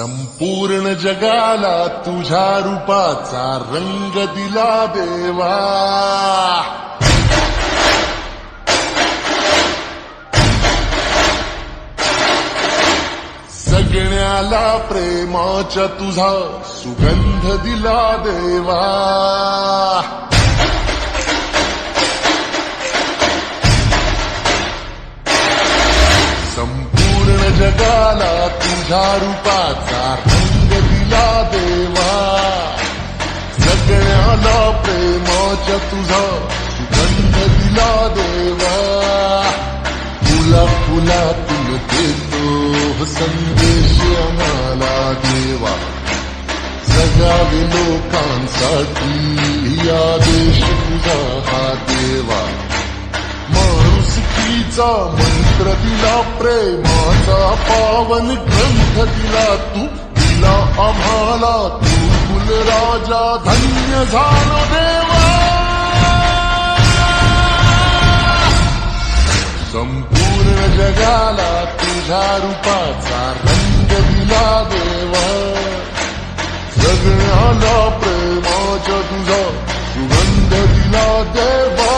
संपूर्ण जगाला तुझ्या रूपाचा रंग दिला देवा. सगळ्याला प्रेमाच्या तुझा सुगंध दिला देवा. संपूर्ण जगाला तुझ्या रूपाचा रंग दिला देवा. सगळ्याला प्रेमाच्या तुझा सुगंध दिला देवा. फुला फुलातून देतो संदेश आम्हाला देवा. जगावे लोकांसाठी आदेश तुझा हा देवा. माणुसकीचा मंत्र दिला, प्रेमाचा पावन ग्रंथ दिला तू. दिला आम्हाला तू कुलराजा, धन्य झालो देवा. संपूर्ण जगाला तुझ्या रूपाचा रंग दिला देवा. सगळ्याला प्रेमाचा तुझा सुगंध दिला देवा.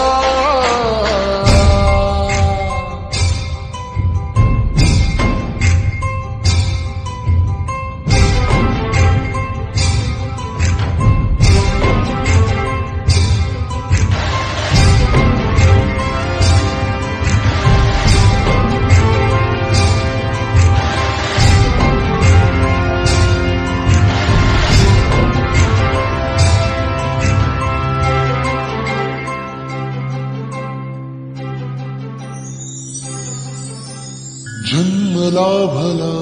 जन्मला भला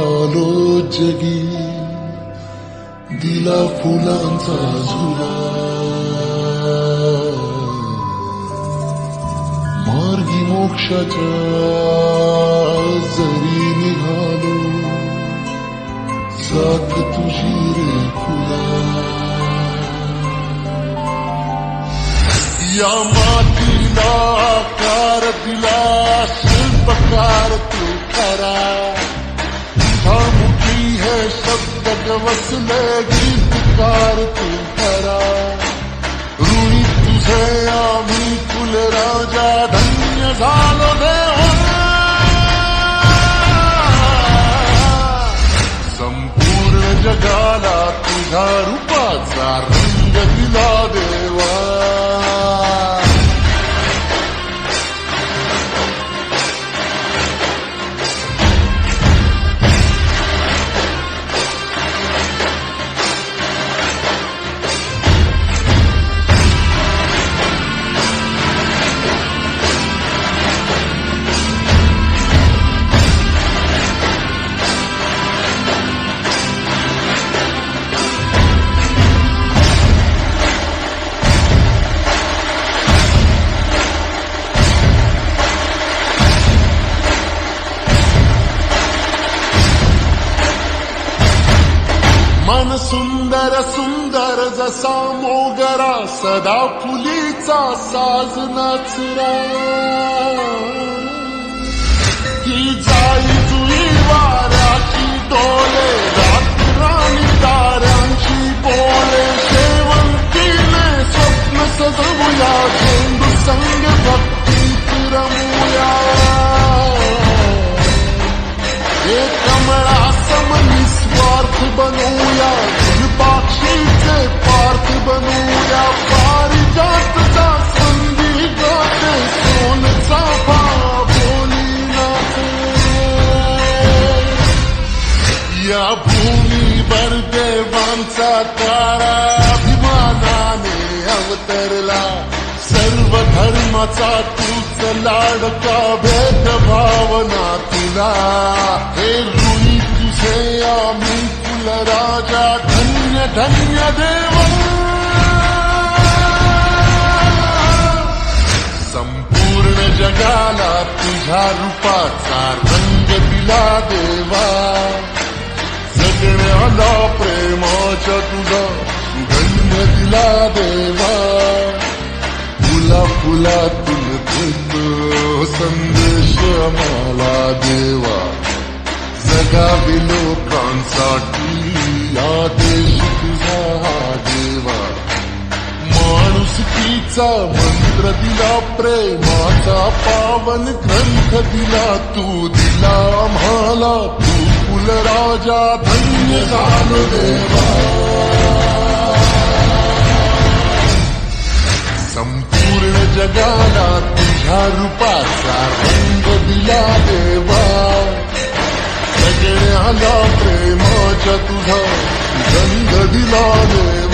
आलो जगी, दिला फुलांचा झुला. मार्गी मोक्षाच्या जरी निघालो, साथ तुझी रे फुला. या मातीला आकार दिला, शिल्पकार तू खरा. तुझा मुठी है शब्द गवसले, गीतकार तू खरा. ऋणी तुझे आम्ही कुलराजा, धन्य झालो देवा. संपूर्ण जगाला तुझ्या रूपाचा रंग दिला देवा. मन सुंदर सुंदर जसा मोगरा, सदा फुलीचा साज नाचरा. ही जाई जुई वाऱ्याची डोले, रात्राणी ताऱ्यांची बोले. शेवंतीने स्वप्न सजवूया, झेंडू संग भक्तीत रमूया. हे कमळा सम निस्वार्थ बनूया, फुलपाखीचे पार्थ बनूया. पारिजातचा संधी गाते, सोन चाफा बोली नाचे. या भूमीवर देवांचा तारा अभिमानाने अवतरला. सर्व धर्माचा तूच लाडका, भेदभावना तुला. हे ऋणी तुझे आम्ही कुलराजा, धन्य धन्य देवा. संपूर्ण जगाला तुझ्या रूपाचा रंग दिला देवा. सगळ्याला प्रेमाच्या तुझा सुगंध दिला देवा. फुला फुलातून देतो संदेश आम्हाला देवा. जगावे लोकांसाठी आदेश तुझा हा देवा. माणुसकीचा मंत्र दिला, प्रेमाचा पावन ग्रंथ दिला, तू दिला आम्हाला, तू कुलराजा धन्य झालो देवा. संपूर्ण जगाला तुझ्या रूपाचा रंग दिला देवा. सगळ्याला प्रेमाच्या तुझा गंध दिला देवा.